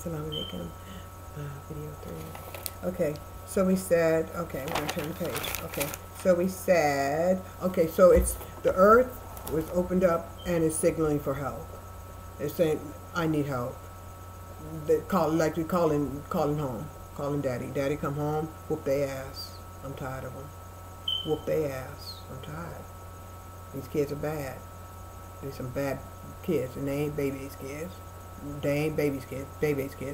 Assalamu alaikum. Video 3. Okay, so we said, okay, we're going to turn the page. Okay, so we said, okay, so it's the earth was opened up and is signaling for help. It's saying, I need help. They call, like we calling home, calling daddy. Daddy, come home, whoop their ass. I'm tired of them. Whoop their ass. I'm tired. These kids are bad. They're some bad kids, and they ain't baby's kids. They ain't baby's kids,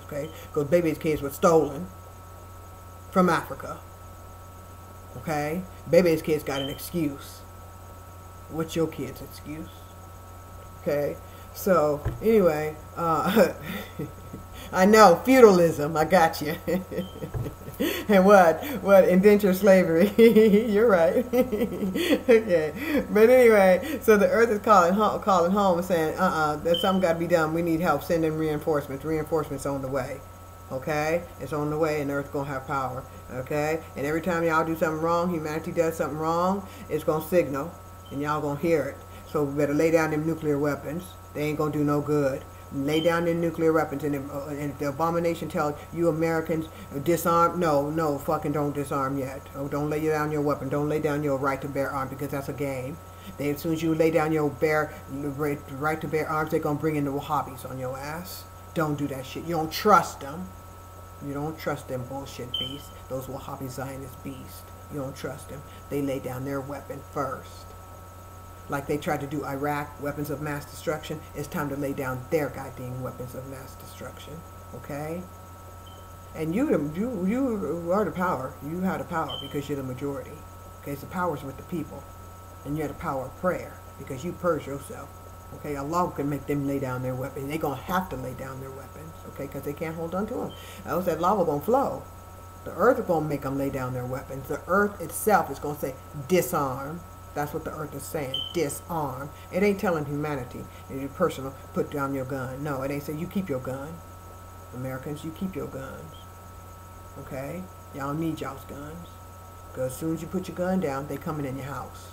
okay? Because baby's kids were stolen from Africa, okay? Baby's kids got an excuse. What's your kid's excuse? Okay? So, anyway, I know, feudalism, I got you. And what? Indentured slavery. You're right. Okay. But anyway, so the earth is calling home and saying, there's something got to be done. We need help. Send in reinforcements. Reinforcements on the way. Okay? It's on the way, and the earth's going to have power. Okay? And every time y'all do something wrong, humanity does something wrong, it's going to signal, and y'all going to hear it. So we better lay down them nuclear weapons. They ain't going to do no good. Lay down their nuclear weapons, and if the abomination tells you Americans disarm, no, fucking don't disarm yet. Oh, don't lay down your weapon. Don't lay down your right to bear arms, because that's a game. As soon as you lay down your right to bear arms, they're gonna bring in the Wahhabis on your ass. Don't do that shit. You don't trust them. You don't trust them bullshit beasts. Those Wahhabi Zionist beasts. You don't trust them. They lay down their weapon first. Like they tried to do Iraq, weapons of mass destruction. It's time to lay down their goddamn weapons of mass destruction. Okay? And you are the power. You have the power because you're the majority. Okay? So the power's with the people. And you have the power of prayer because you purge yourself. Okay? Allah can make them lay down their weapons. They're going to have to lay down their weapons. Okay? Because they can't hold on to them. Else that lava going to flow. The earth is going to make them lay down their weapons. The earth itself is going to say, disarm. That's what the earth is saying. Disarm. It ain't telling humanity, it's your personal, put down your gun. No, it ain't saying you keep your gun. Americans, you keep your guns. Okay? Y'all need y'all's guns. Because as soon as you put your gun down, they coming in your house.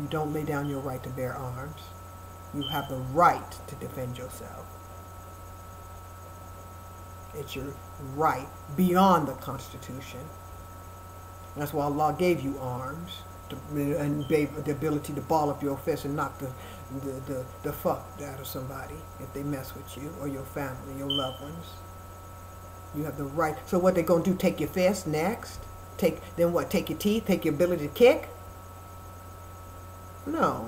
You don't lay down your right to bear arms. You have the right to defend yourself. It's your right beyond the Constitution. That's why Allah gave you arms. And the ability to ball up your fist and knock the fuck out of somebody if they mess with you or your family, your loved ones. You have the right. So what they gonna do? Take your fist next? Then what? Take your teeth? Take your ability to kick? No,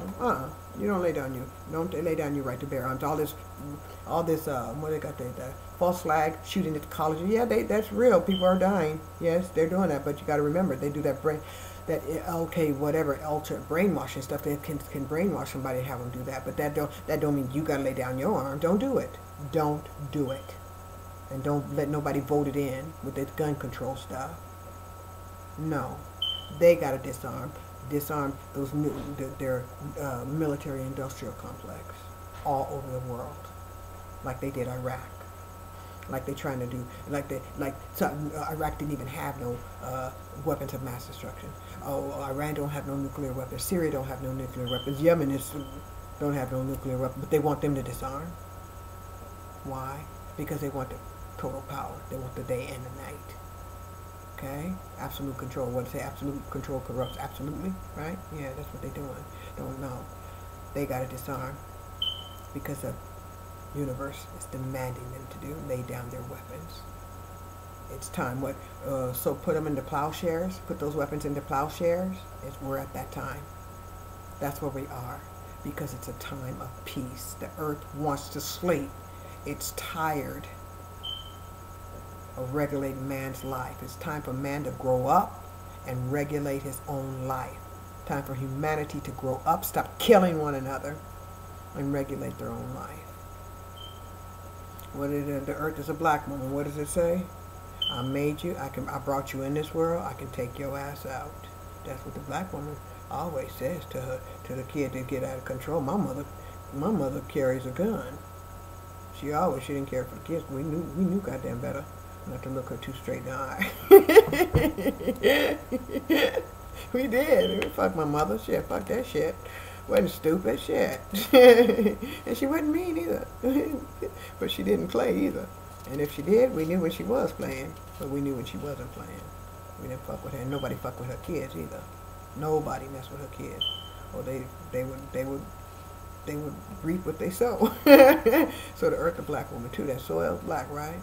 you don't lay down your right to bear arms. All this, what they got there, the false flag shooting at the colleges. Yeah, that's real. People are dying. Yes, they're doing that, but you got to remember they do that whatever alter brainwashing stuff. They can brainwash somebody and have them do that, but that don't mean you got to lay down your arm. Don't do it. Don't do it, and don't let nobody vote it in with this gun control stuff. No, they got to disarm those their military industrial complex all over the world, like they did Iraq, like they trying to do, Iraq didn't even have no weapons of mass destruction. Oh, Iran don't have no nuclear weapons. Syria don't have no nuclear weapons. Yemen don't have no nuclear weapons, but they want them to disarm. Why? Because they want the total power. They want the day and the night. Okay? Absolute control. What do they say? Absolute control corrupts absolutely, right? Yeah, that's what they're doing. Don't know. They got to disarm because the universe is demanding them to do. Lay down their weapons. It's time. So put them into plowshares. Put those weapons into plowshares. We're at that time. That's where we are. Because it's a time of peace. The earth wants to sleep. It's tired of regulating man's life. It's time for man to grow up and regulate his own life. Time for humanity to grow up, stop killing one another, and regulate their own life. The earth is a black woman. What does it say? I made you. I brought you in this world. I can take your ass out. That's what the black woman always says to the kid that get out of control. My mother carries a gun. She didn't care for the kids. We knew goddamn better not to look her too straight in the eye. We did. We fucked my mother. Shit, fuck that shit. Wasn't stupid shit. And she wasn't mean either. But she didn't play either. And if she did, we knew when she was playing, but we knew when she wasn't playing. We didn't fuck with her. And nobody fucked with her kids either. Nobody messed with her kids. Or they would reap what they sow. So the earth, the black woman too. That soil's black, right?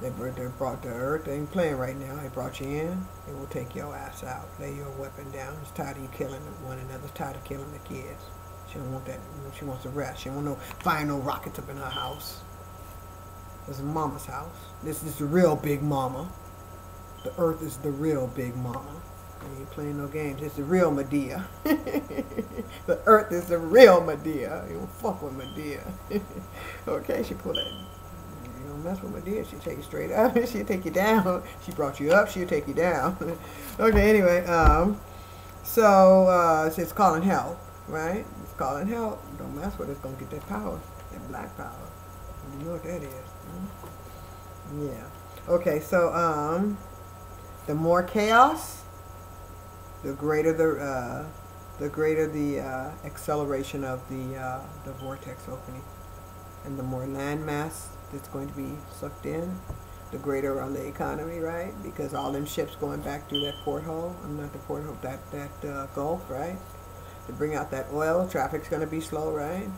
They brought the earth. They ain't playing right now. They brought you in. They will take your ass out. Lay your weapon down. It's tired of you killing one another. It's tired of killing the kids. She don't want that. She wants to rest. She don't want no fire, no rockets up in her house. This is mama's house. This is the real big mama. The earth is the real big mama. You ain't playing no games. It's the real Medea. The earth is the real Medea. You don't fuck with Medea. Okay, she pull that. You don't mess with Medea. She'll take you straight up. She'll take you down. She brought you up. She'll take you down. Okay, anyway. So it's calling help, right? It's calling help. Don't mess with it. It's going to get that power. That black power. You know what that is. Hmm? Yeah. Okay, so the more chaos, the greater the acceleration of the vortex opening, and the more land mass that's going to be sucked in, the greater on the economy, right? Because all them ships going back through that porthole, not the porthole, that Gulf, right? To bring out that oil, traffic's going to be slow, right?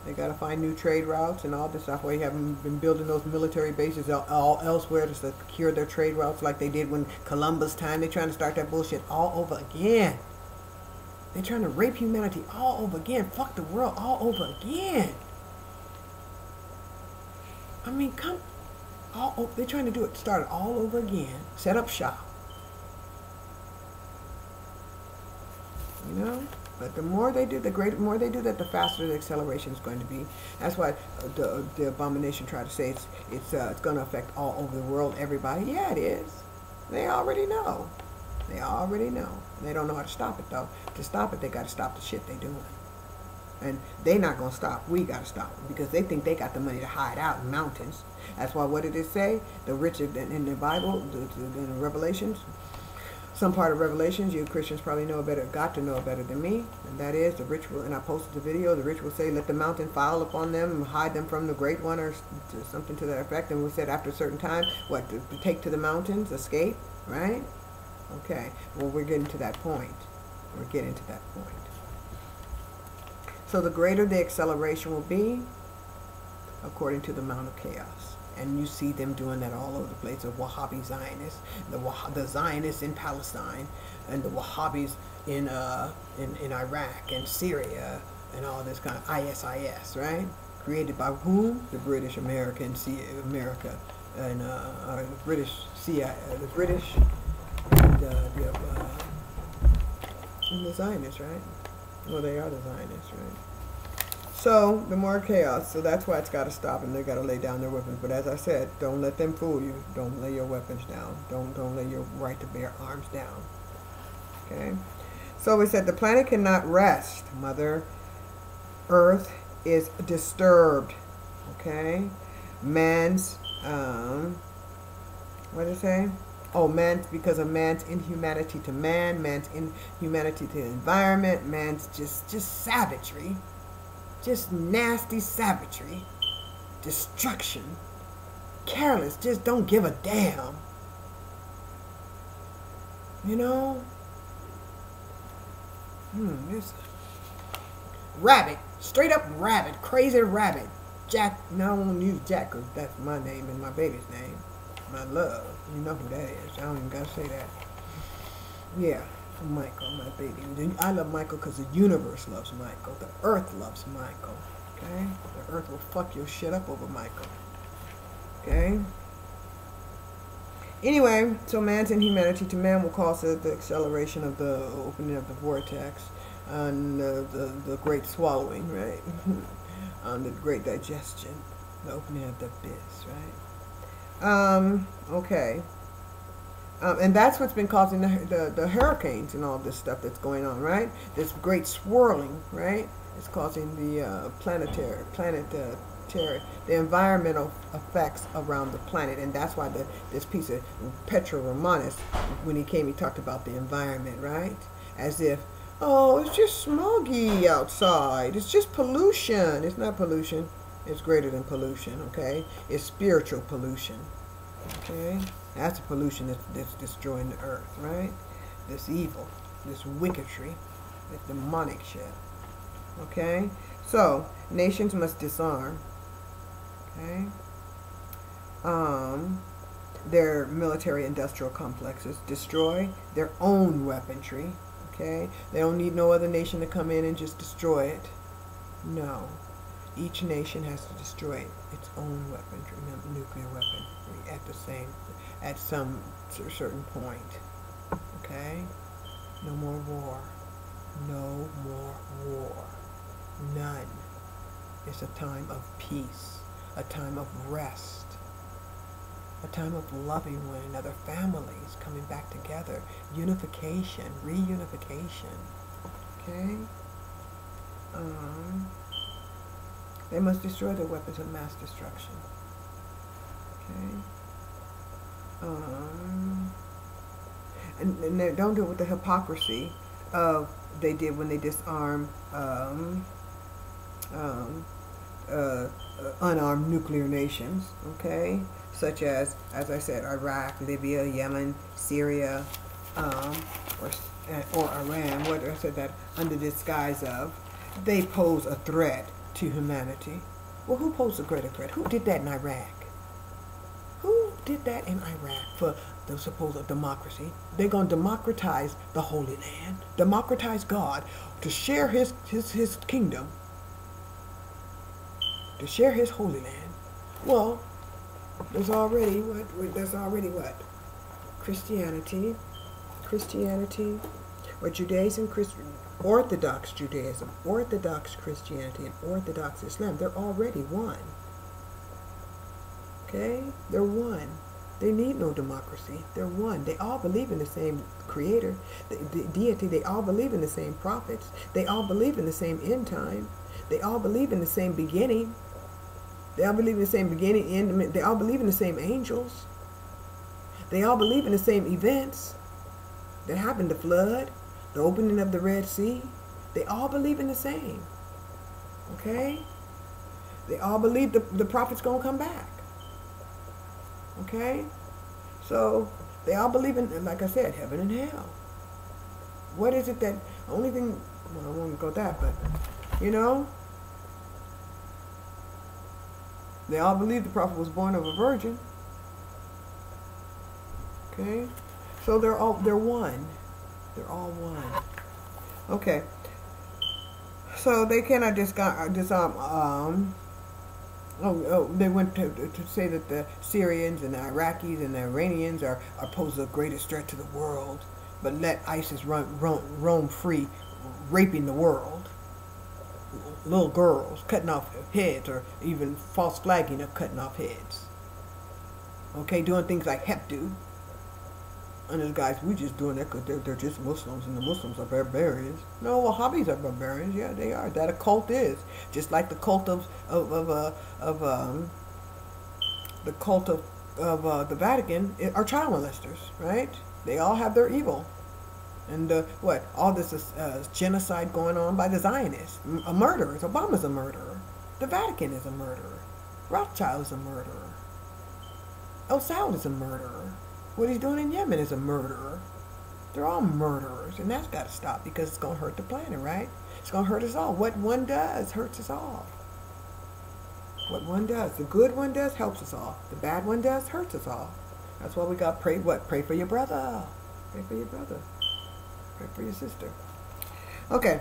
They got to find new trade routes and all this stuff. Why you haven't been building those military bases all elsewhere to secure their trade routes like they did when Columbus time. They're trying to start that bullshit all over again. They're trying to rape humanity all over again. Fuck the world all over again. I mean, they're trying to do it, start it all over again. Set up shop. You know? But the more they do, the more they do that, the faster the acceleration is going to be. That's why the abomination tried to say it's going to affect all over the world, everybody. Yeah, it is. They already know. They already know. They don't know how to stop it, though. To stop it, they got to stop the shit they're doing. And they're not going to stop. We got to stop them because they think they got the money to hide out in mountains. That's why, what did it say? The rich in the Bible, in the Revelations, some part of Revelations, you Christians probably know better, got to know better than me, and that is the rich will, and I posted the video, the rich will say, let the mountain fall upon them and hide them from the great one, or something to that effect. And we said after a certain time, what, to take to the mountains, escape, right? Okay, well, we're getting to that point. We're getting to that point. So the greater the acceleration will be, according to the amount of chaos. And you see them doing that all over the place. The Wahhabi Zionists, the Zionists in Palestine, and the Wahhabis in Iraq and Syria, and all this kind of ISIS, right? Created by whom? The British, America, and America, and the British CIA, the British, and the Zionists, right? Well, they are the Zionists, right? So, the more chaos. So that's why it's got to stop, and they got to lay down their weapons. But as I said, don't let them fool you. Don't lay your weapons down. Don't lay your right to bear arms down. Okay? So we said the planet cannot rest. Mother Earth is disturbed. Okay? Man's, what did it say? Oh, because of man's inhumanity to man, man's inhumanity to the environment, man's just savagery. Just nasty savagery, destruction, careless, just don't give a damn. You know? This rabbit, straight up rabbit, crazy rabbit. Jack, no, I won't use Jack because that's my name and my baby's name. My love, you know who that is. I don't even gotta say that. Yeah. Michael, my baby. I love Michael because the universe loves Michael. The earth loves Michael. Okay? The earth will fuck your shit up over Michael. Okay? Anyway, so man's inhumanity to man will cause the acceleration of the opening of the vortex and the great swallowing, right? The great digestion. The opening of the abyss, right? Okay. And that's what's been causing the hurricanes and all this stuff that's going on, right? This great swirling, right? It's causing the the environmental effects around the planet. And that's why this piece of Petro Romanis, when he came, he talked about the environment, right? As if, oh, it's just smoggy outside. It's just pollution. It's not pollution. It's greater than pollution, okay? It's spiritual pollution, okay? That's the pollution that's destroying the earth, right? This evil, this wickedry, this demonic shit, okay? So, nations must disarm, okay? Their military industrial complexes, destroy their own weaponry, okay? They don't need no other nation to come in and just destroy it. No. Each nation has to destroy its own weaponry, nuclear weaponry, at some certain point. Okay? No more war. No more war. None. It's a time of peace, a time of rest, a time of loving one another, families coming back together, unification, reunification. Okay? They must destroy their weapons of mass destruction. Okay? And they don't do it with the hypocrisy of they did when they disarmed unarmed nuclear nations, okay? Such as I said, Iraq, Libya, Yemen, Syria, or Iran, what I said that under disguise of, they pose a threat to humanity. Well, who posed a greater threat? Who did that in Iraq? Who did that in Iraq for the supposed democracy? They're going to democratize the Holy Land, democratize God, to share his kingdom, to share his Holy Land. Well, there's already what? Christianity, or Judaism, Orthodox Judaism, Orthodox Christianity, and Orthodox Islam. They're already one. Okay? They're one. They need no democracy. They're one. They all believe in the same creator, the deity. They all believe in the same prophets. They all believe in the same end time. They all believe in the same beginning. They all believe in the same beginning, end. They all believe in the same angels. They all believe in the same events that happened, the flood, the opening of the Red Sea. They all believe in the same. Okay? They all believe the prophet's going to come back. Okay? So, they all believe in, like I said, heaven and hell. What is it that, only thing, well, I won't go that, but, you know, they all believe the prophet was born of a virgin. Okay? So they're one. They're all one. Okay. So they cannot disarm. They went to say that the Syrians and the Iraqis and the Iranians are pose the greatest threat to the world, but let ISIS roam free, raping the world. Little girls, cutting off heads, or even false flagging of cutting off heads. Okay, doing things like Hep do. And those guys, we just doing that because they're just Muslims, and the Muslims are barbarians. No, Wahhabis are barbarians. Yeah, they are. That a cult is. Just like the cult of the the Vatican are child molesters, right? They all have their evil. And all this is genocide going on by the Zionists, murderers. Obama's a murderer. The Vatican is a murderer. Rothschild is a murderer. El Saud is a murderer. What he's doing in Yemen is a murderer. They're all murderers, and that's got to stop because it's going to hurt the planet, right? It's going to hurt us all. What one does hurts us all. What one does, the good one does, helps us all. The bad one does, hurts us all. That's why we got to pray. What? Pray for your brother. Pray for your brother. Pray for your sister. Okay.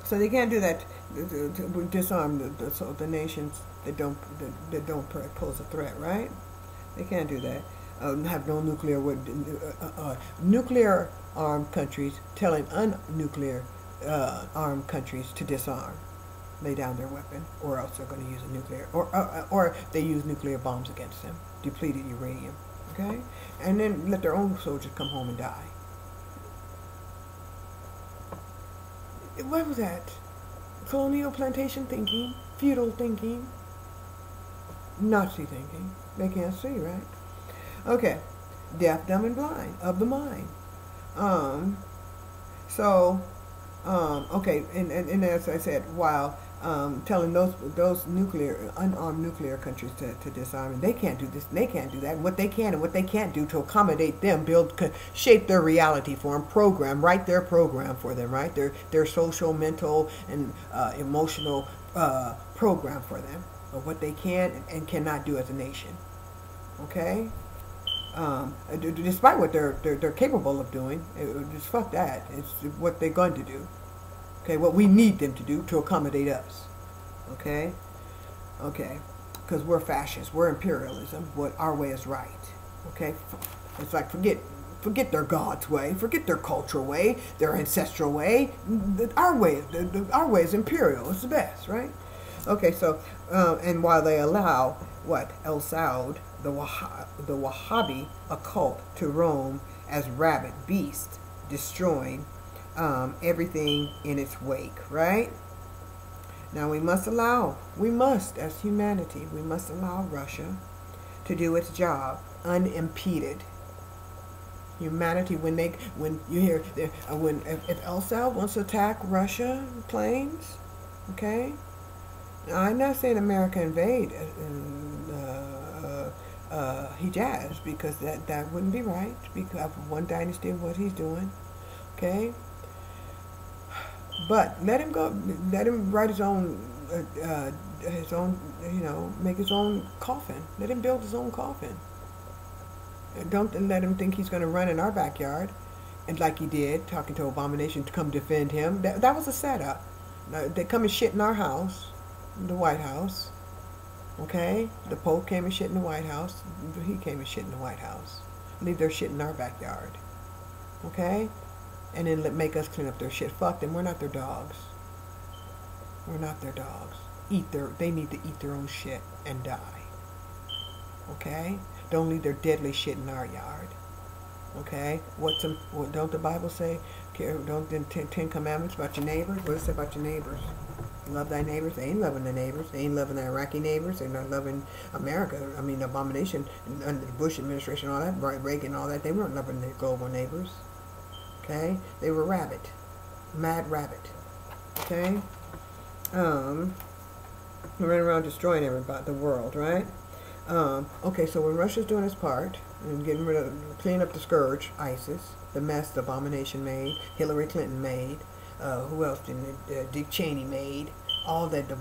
So they can't do that to disarm the nations that don't pose a threat, right? They can't do that. Have no nuclear nuclear armed countries telling unnuclear armed countries to disarm, lay down their weapon, or else they're going to use a nuclear, or they use nuclear bombs against them, depleted uranium, okay, and then let their own soldiers come home and die. What was that? Colonial plantation thinking, feudal thinking, Nazi thinking. They can't see, right? Okay, deaf, dumb, and blind of the mind. Okay, and as I said, while telling those unarmed nuclear countries to disarm. And they can't do this, and they can't do that. And what they can and what they can't do to accommodate them, shape their reality for them, write their program for them, right? Their social, mental, and emotional program for them of what they can and cannot do as a nation. Okay. Despite what they're capable of doing, just fuck that. It's what they're going to do. Okay, what we need them to do to accommodate us. Okay, because we're fascists, we're imperialism. What our way is right. Okay, it's like forget their God's way, forget their cultural way, their ancestral way. Our way is imperial. It's the best, right? Okay, so and while they allow what El Saud, the Wahhabi occult, to roam as rabid beasts, destroying everything in its wake, right? Now we must, as humanity, we must allow Russia to do its job unimpeded. Humanity, if El Saud wants to attack Russia planes, okay? Now, I'm not saying America invade Hijaz, because that wouldn't be right, because of one dynasty of what he's doing, okay? But let him go. Let him write his own, make his own coffin. Let him build his own coffin. Don't let him think he's going to run in our backyard, and like he did, talking to Abomination to come defend him. That was a setup. They come and shit in our house, the White House. Okay, the Pope came and shit in the White House. He came and shit in the White House. Leave their shit in our backyard. Okay. And then make us clean up their shit. Fuck them. We're not their dogs. We're not their dogs. They need to eat their own shit and die. Okay? Don't leave their deadly shit in our yard. Okay? Don't the Bible say? Don't the Ten Commandments about your neighbors? What does it say about your neighbors? Love thy neighbors. They ain't loving their neighbors. They ain't loving the Iraqi neighbors. They're not loving America. I mean, Abomination under the Bush administration, all that, Reagan, all that. They weren't loving their global neighbors. Okay, they were mad rabbit. Okay, running around destroying everybody, the world, right? Okay, so when Russia's doing its part and cleaning up the scourge, ISIS, the mess the Abomination made, Hillary Clinton made, who else did Dick Cheney made, all that the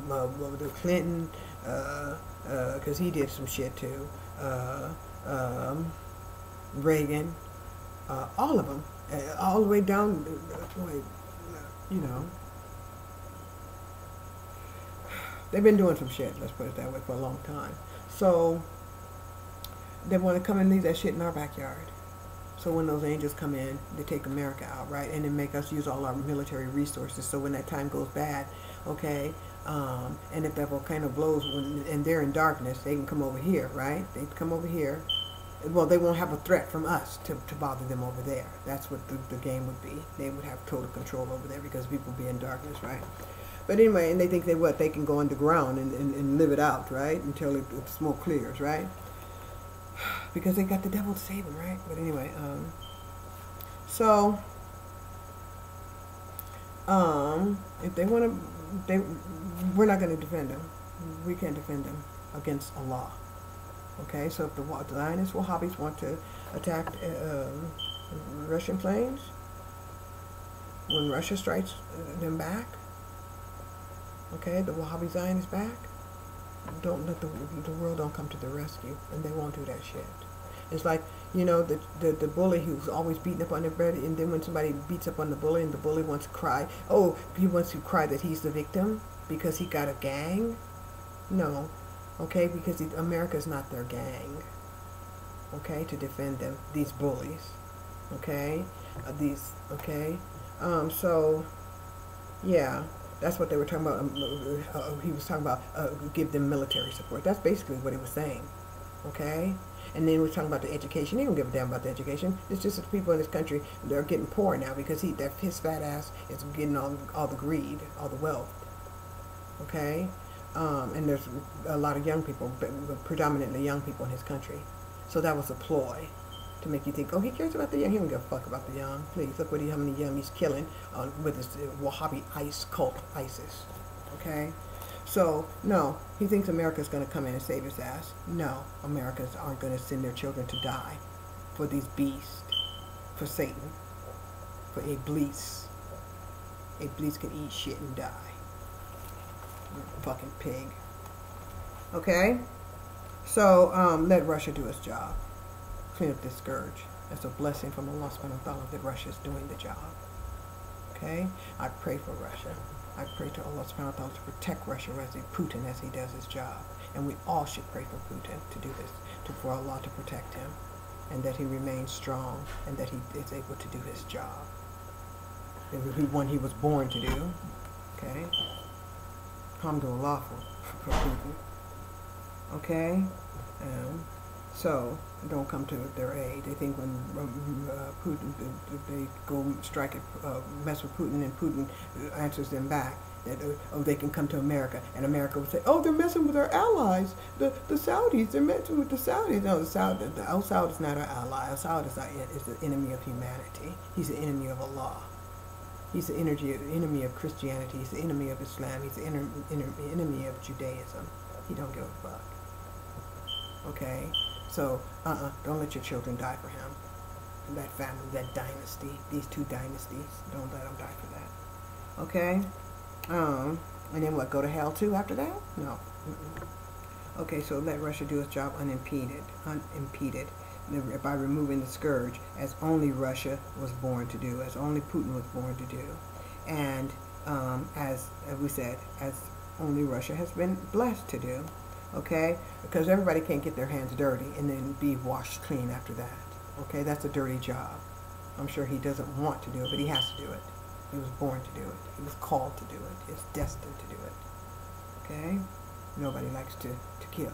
Clinton, because he did some shit too, Reagan, all of them. All the way down, they've been doing some shit, let's put it that way, for a long time. So they want to come and leave that shit in our backyard. So when those angels come in, they take America out, right? And then make us use all our military resources. So when that time goes bad, okay, and if that volcano blows and they're in darkness, they can come over here, right? They come over here. Well, they won't have a threat from us to bother them over there. That's what the game would be. They would have total control over there because people be in darkness, right? But anyway, and they think they can go underground and live it out, right? Until the smoke clears, right? Because they got the devil to save them, right? But anyway, if they want to, we're not going to defend them. We can't defend them against Allah. Okay, so if the Zionist Wahhabis want to attack Russian planes, when Russia strikes them back, okay, the Wahhabi Zionists back, don't let the world don't come to the rescue, and they won't do that shit. It's like, the bully who's always beating up on their brother, and then when somebody beats up on the bully and the bully wants to cry, he wants to cry that he's the victim because he got a gang. No. Okay, because America's not their gang, okay, to defend them, these bullies, okay, so, yeah, that's what they were talking about. He was talking about give them military support. That's basically what he was saying, okay, and then he was talking about the education. He don't give a damn about the education. It's just that the people in this country, they're getting poor now because his fat ass is getting all the greed, all the wealth, okay. And there's a lot of young people, predominantly young people in his country. So that was a ploy to make you think, he cares about the young. He don't give a fuck about the young. Please, look how many young he's killing with his Wahhabi cult, ISIS. Okay? So, no, he thinks America's going to come in and save his ass. No, Americans aren't going to send their children to die for these beasts, for Satan, for Iblis. Iblis can eat shit and die. Fucking pig. Okay? So, let Russia do its job. Clean up this scourge. That's a blessing from Allah subhanahu wa ta'ala that Russia's doing the job. Okay? I pray for Russia. I pray to Allah subhanahu wa ta'ala to protect Russia as Putin as he does his job. And we all should pray for Putin to do this, for Allah to protect him, and that he remains strong, and that he is able to do his job. The one he was born to do. Okay? Alhamdulillah for Putin. Okay? So, don't come to their aid. They think when Putin, they go strike it, mess with Putin, and Putin answers them back, that, oh, they can come to America. And America would say, oh, they're messing with our allies. The Saudis, they're messing with the Saudis. No, Al Saud is not our ally. Al Saud is the enemy of humanity. He's the enemy of Allah. He's the enemy of Christianity. He's the enemy of Islam. He's the enemy of Judaism. He don't give a fuck. Okay? So, don't let your children die for him. That family, that dynasty, these two dynasties, don't let them die for that. Okay? And then what, go to hell too after that? No. Okay, so let Russia do its job unimpeded, by removing the scourge, as only Russia was born to do, as only Putin was born to do. And as we said, as only Russia has been blessed to do. Okay? Because everybody can't get their hands dirty and then be washed clean after that. Okay? That's a dirty job. I'm sure he doesn't want to do it, but he has to do it. He was born to do it. He was called to do it. He's destined to do it. Okay? Nobody likes to kill.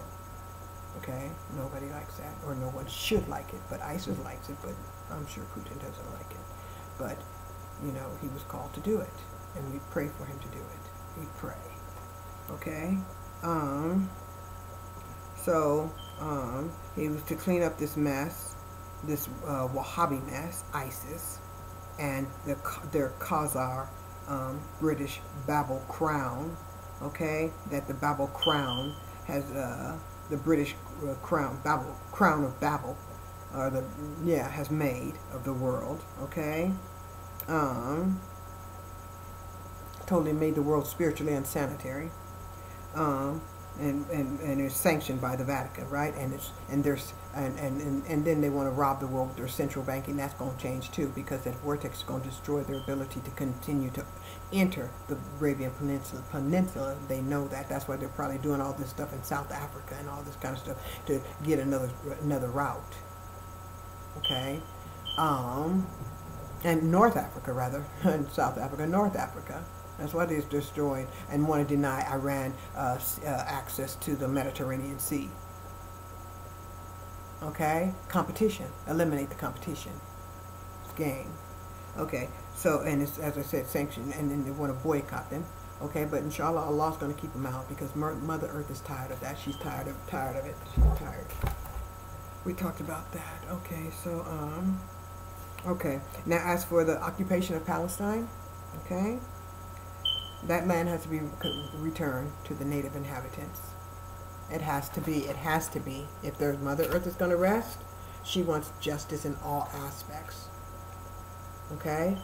Okay? Nobody likes that. Or no one should like it. But ISIS likes it, but I'm sure Putin doesn't like it. But, you know, he was called to do it. And we pray for him to do it. We pray. Okay? So, he was to clean up this mess, this Wahhabi mess, ISIS, and their Khazar British Babel crown, okay? That the Babel crown has the British crown of Babel, has made of the world, okay? Totally made the world spiritually unsanitary. And it's sanctioned by the Vatican, right? And then they want to rob the world with their central banking. That's going to change too, because that vortex is going to destroy their ability to continue to enter the Arabian Peninsula. They know that. That's why they're probably doing all this stuff in South Africa and all this kind of stuff to get another route. Okay, and North Africa rather, and South Africa, North Africa. That's why they're destroying and want to deny Iran access to the Mediterranean Sea. Okay? Competition. Eliminate the competition. Game. Okay. So, and it's, as I said, sanctioned, and then they want to boycott them. Okay? But inshallah, Allah's going to keep them out, because Mother Earth is tired of that. She's tired of it. She's tired. We talked about that. Okay. So, okay. Now, as for the occupation of Palestine, okay? That land has to be returned to the native inhabitants. It has to be. It has to be. If there's Mother Earth is going to rest, she wants justice in all aspects. Okay?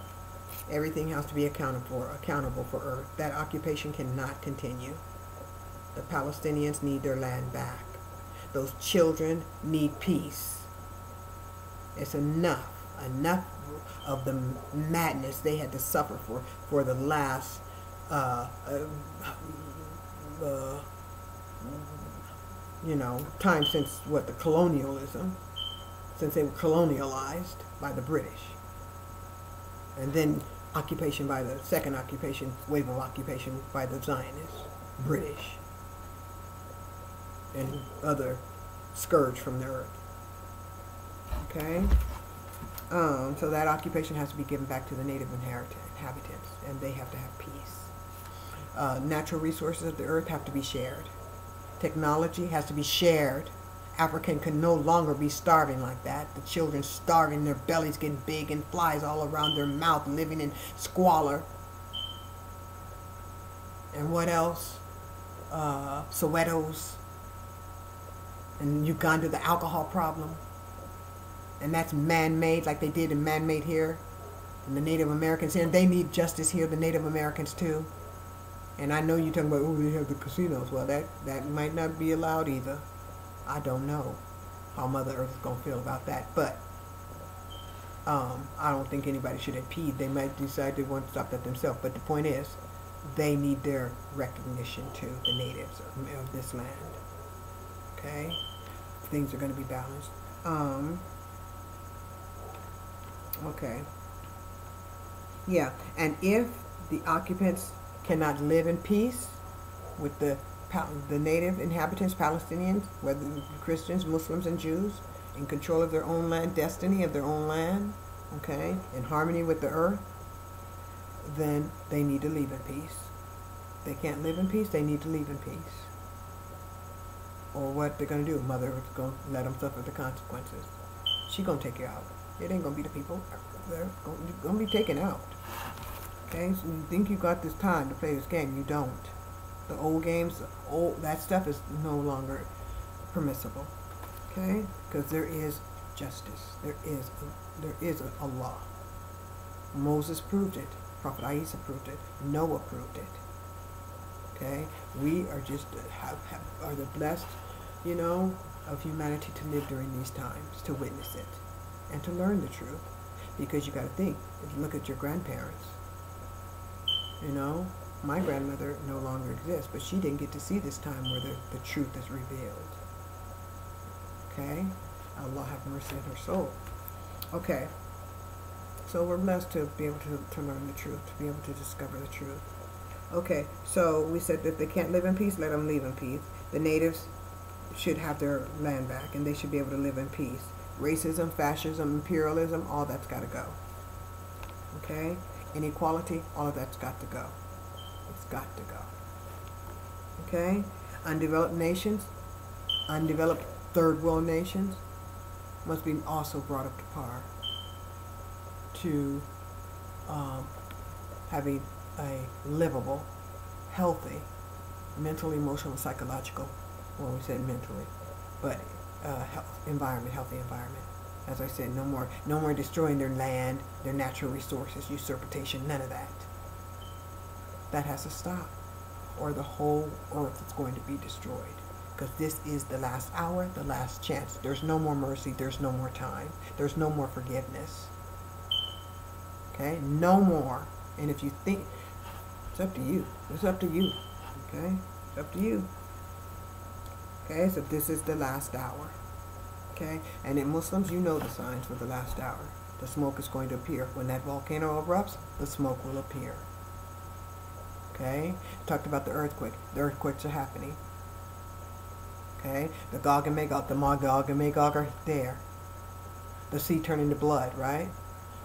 Everything has to be accountable for Earth. That occupation cannot continue. The Palestinians need their land back. Those children need peace. It's enough. Enough of the madness they had to suffer for the last time since the colonialism, since they were colonialized by the British, and then occupation by the second wave of occupation by the Zionists, British, and other scourge from the earth. Okay, so that occupation has to be given back to the native inhabitants, and they have to have peace. Natural resources of the earth have to be shared. Technology has to be shared. African can no longer be starving like that. The children starving, their bellies getting big and flies all around their mouth, living in squalor. And what else? Sowetos, and Uganda, the alcohol problem. And that's man-made, like they did in man-made here. And the Native Americans here, they need justice here, the Native Americans too. And I know you're talking about, oh, we have the casinos. Well, that might not be allowed either. I don't know how Mother Earth is going to feel about that. But I don't think anybody should impede. They might decide they want to stop that themselves. But the point is, they need their recognition too, the natives of this land. Okay? Things are going to be balanced. Okay. Yeah, and if the occupants cannot live in peace with the native inhabitants, Palestinians, whether Christians, Muslims, and Jews, in control of their own land, destiny of their own land, okay, in harmony with the earth, then they need to live in peace. They can't live in peace, they need to live in peace. Or what they're going to do, Mother Earth's going to let them suffer the consequences. She's going to take you out. It ain't going to be the people. They're going to be taken out. Okay, so you think you got this time to play this game. You don't. The old games, that stuff is no longer permissible. Okay, because there is justice. There is a law. Moses proved it. Prophet Isa proved it. Noah proved it. Okay, we are just are the blessed, of humanity to live during these times, to witness it, and to learn the truth. Because you got to think, look at your grandparents. My grandmother no longer exists, but she didn't get to see this time where the truth is revealed. Okay? Allah have mercy on her soul. Okay. So we're blessed to be able to learn the truth, to be able to discover the truth. Okay, so we said that they can't live in peace, let them live in peace. The natives should have their land back, and they should be able to live in peace. Racism, fascism, imperialism, all that's got to go. Okay? Inequality, all of that's got to go. It's got to go. Okay? Undeveloped nations, undeveloped third world nations must be also brought up to par to having a livable, healthy, mental, emotional, psychological, well, we said mentally, but healthy environment. As I said, no more destroying their land, their natural resources, usurpation, none of that. That has to stop, or the whole earth is going to be destroyed. Because this is the last hour, the last chance. There's no more mercy, there's no more time, there's no more forgiveness. Okay? No more. And if you think, it's up to you. It's up to you. Okay? It's up to you. Okay? So this is the last hour. Okay? And in Muslims, you know the signs for the last hour. The smoke is going to appear. When that volcano erupts, the smoke will appear. Okay? Talked about the earthquake. The earthquakes are happening. Okay? The Gog and Magog, are there. The sea turning to blood, right?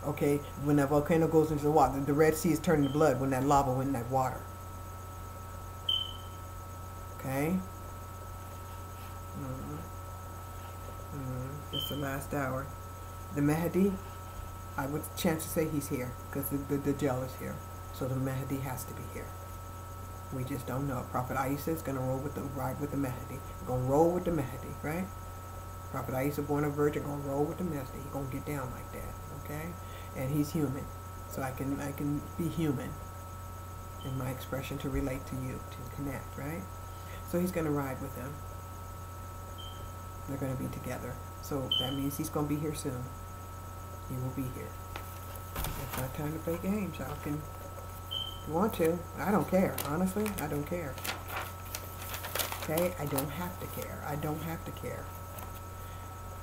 Okay, when that volcano goes into the water, the Red Sea is turning to blood when that lava went in that water. Okay? It's the last hour. The Mahdi, I would chance to say he's here, because the Dajjal is here. So the Mahdi has to be here. We just don't know. Prophet Isa is going to ride with the Mahdi. Going to roll with the Mahdi, right? Prophet Isa, born a virgin, going to roll with the Mahdi. He's going to get down like that, okay? And he's human, so I can be human in my expression to relate to you, to connect, right? So he's going to ride with them. They're going to be together. So that means he's going to be here soon. He will be here. It's not time to play games. Y'all can, if you want to. I don't care. Honestly, I don't care. Okay? I don't have to care. I don't have to care.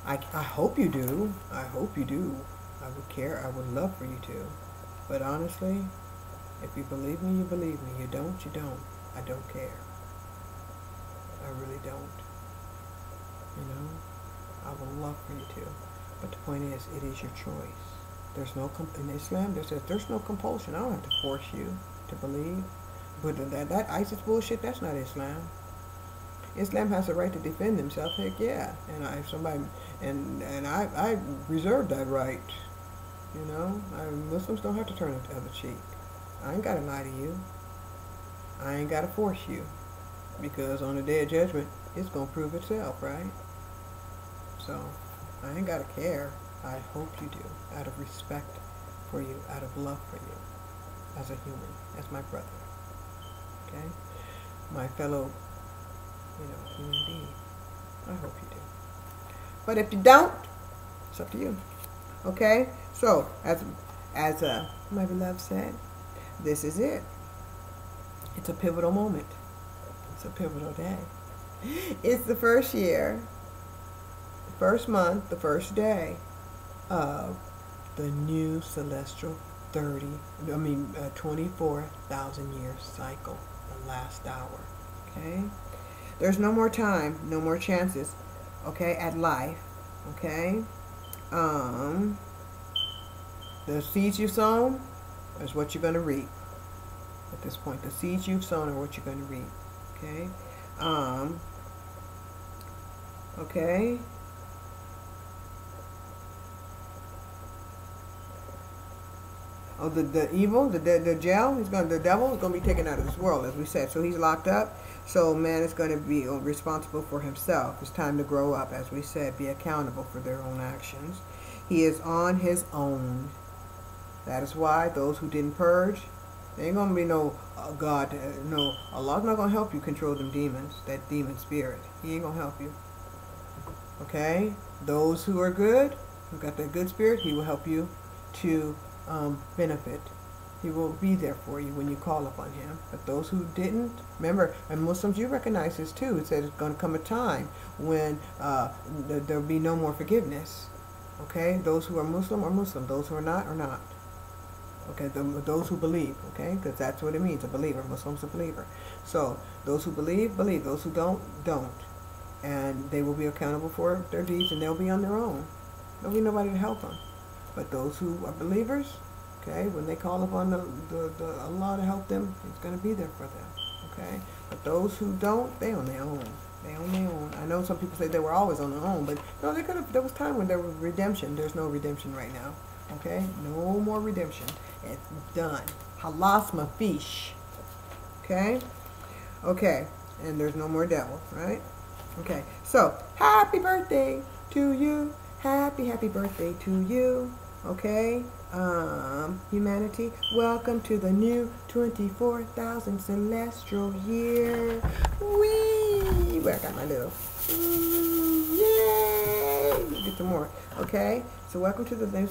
I hope you do. I hope you do. I would care. I would love for you to. But honestly, if you believe me, you believe me. You don't, you don't. I don't care. I really don't. I would love for you to. But the point is, it is your choice. There's no, in Islam, there's no compulsion. I don't have to force you to believe. But that ISIS bullshit, that's not Islam. Islam has the right to defend himself. Heck yeah. And I reserve that right. Muslims don't have to turn the other cheek. I ain't got to lie to you. I ain't got to force you. because on the day of judgment, it's going to prove itself, right? So, I ain't got to care. I hope you do, out of respect for you, out of love for you, as a human, as my brother, okay? My fellow, human being. I hope you do. But if you don't, it's up to you, okay? So, as my beloved said, this is it. It's a pivotal moment. It's a pivotal day. It's the first year, the first month, the first day of the new celestial 24,000 year cycle, the last hour, okay? There's no more time, no more chances, okay, at life, okay? The seeds you've sown is what you're going to reap at this point. The seeds you've sown are what you're going to reap, okay? Okay? Oh, the evil, the devil is going to be taken out of this world, as we said. So he's locked up. So man is going to be responsible for himself. It's time to grow up, as we said, be accountable for their own actions. He is on his own. That is why those who didn't purge, there ain't going to be no God, no, Allah's not going to help you control them demons, that demon spirit. He ain't going to help you. Okay? Those who are good, who got that good spirit, he will help you to benefit. He will be there for you when you call upon him. But those who didn't, remember, and Muslims, you recognize this too. It said it's going to come a time when there'll be no more forgiveness. Okay? Those who are Muslim are Muslim. Those who are not are not. Okay? Those who believe. Okay? Because that's what it means, a believer. Muslim's a believer. So, those who believe, believe. Those who don't, don't. And they will be accountable for their deeds, and they'll be on their own. There'll be nobody to help them. But those who are believers, okay, when they call upon the Allah to help them, it's going to be there for them, okay? But those who don't, they on their own. They on their own. I know some people say they were always on their own, but no, there was time when there was redemption. There's no redemption right now, okay? No more redemption. It's done. Halas mafish, okay? Okay, and there's no more devil, right? Okay, so happy birthday to you. Happy birthday to you. Okay, humanity, welcome to the new 24,000 celestial year. Whee! Where I got my little, yay! Get some more. Okay, so welcome to the new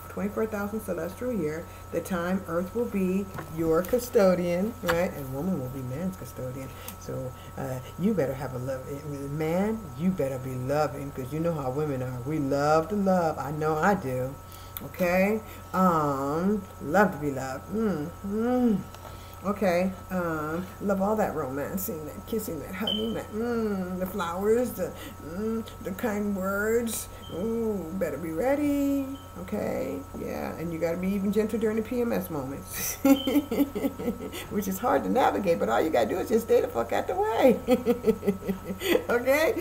24,000 celestial year. The time Earth will be your custodian, right? And woman will be man's custodian. So you better have a love. Man, you better be loving, because you know how women are. We love to love. I know I do. Okay? Love to be loved. Okay, love all that romancing, that kissing, that hugging, that the flowers, the kind words. Ooh, better be ready. Okay, yeah, and you got to be even gentle during the PMS moments, which is hard to navigate. But all you got to do is just stay the fuck out the way. Okay.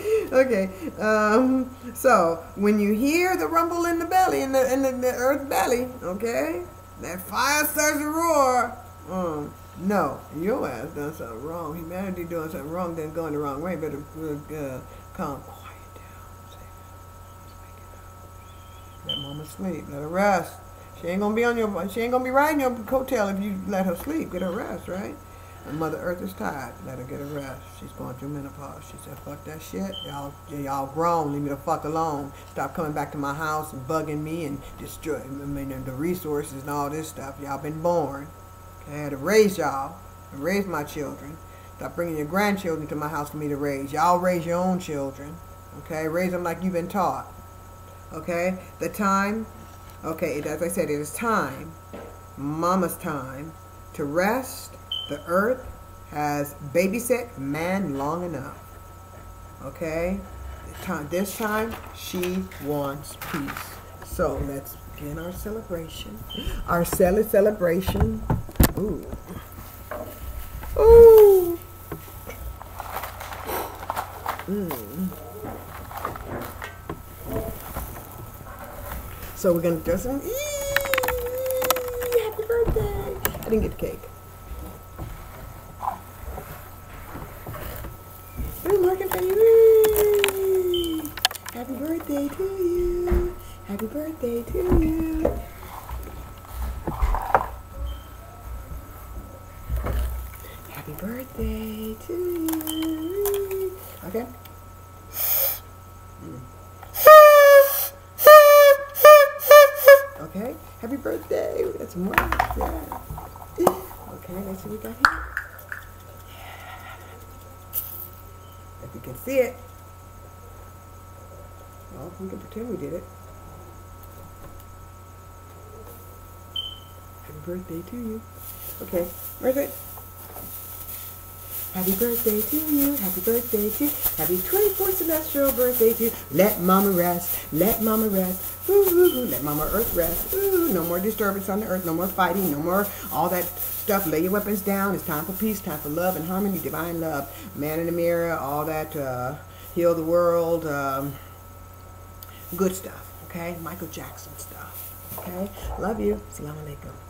So when you hear the rumble in the belly, in the earth belly, okay, that fire starts to roar. No, your ass done something wrong. Humanity doing something wrong, then going the wrong way. Better calm, quiet down. Say, let mama sleep. Let her rest. She ain't gonna be riding your coattail if you let her sleep. Get her rest, right? And Mother Earth is tired. Let her get her rest. She's going through menopause. She said, fuck that shit. Y'all grown. Leave me the fuck alone. Stop coming back to my house and bugging me and destroying the resources and all this stuff. Y'all been born. I had to raise y'all and raise my children. Stop bringing your grandchildren to my house for me to raise. Y'all raise your own children. Okay? Raise them like you've been taught. Okay? The time, okay, as I said, it is time, mama's time, to rest. The earth has babysat man long enough. Okay? This time, she wants peace. So let's begin our celebration. Our celebration. Ooh. Ooh. So we're gonna do some. Happy birthday! I didn't get the cake. to you. Happy birthday to you. Happy birthday to you. Okay? Okay? Happy birthday. That's more. Yeah. Okay, let's see what we got here. If you can see it. Well, we can pretend we did it. Happy birthday to you. Okay, where's it? Happy birthday to you. Happy birthday to you. Happy 24th celestial birthday to you. Let mama rest. Let mama rest. Ooh, ooh, ooh. Let mama earth rest. Ooh, no more disturbance on the earth. No more fighting. No more all that stuff. Lay your weapons down. It's time for peace. Time for love and harmony. Divine love. Man in the mirror. All that. Heal the world. Good stuff. Okay? Michael Jackson stuff. Okay? Love you. Assalamu alaikum.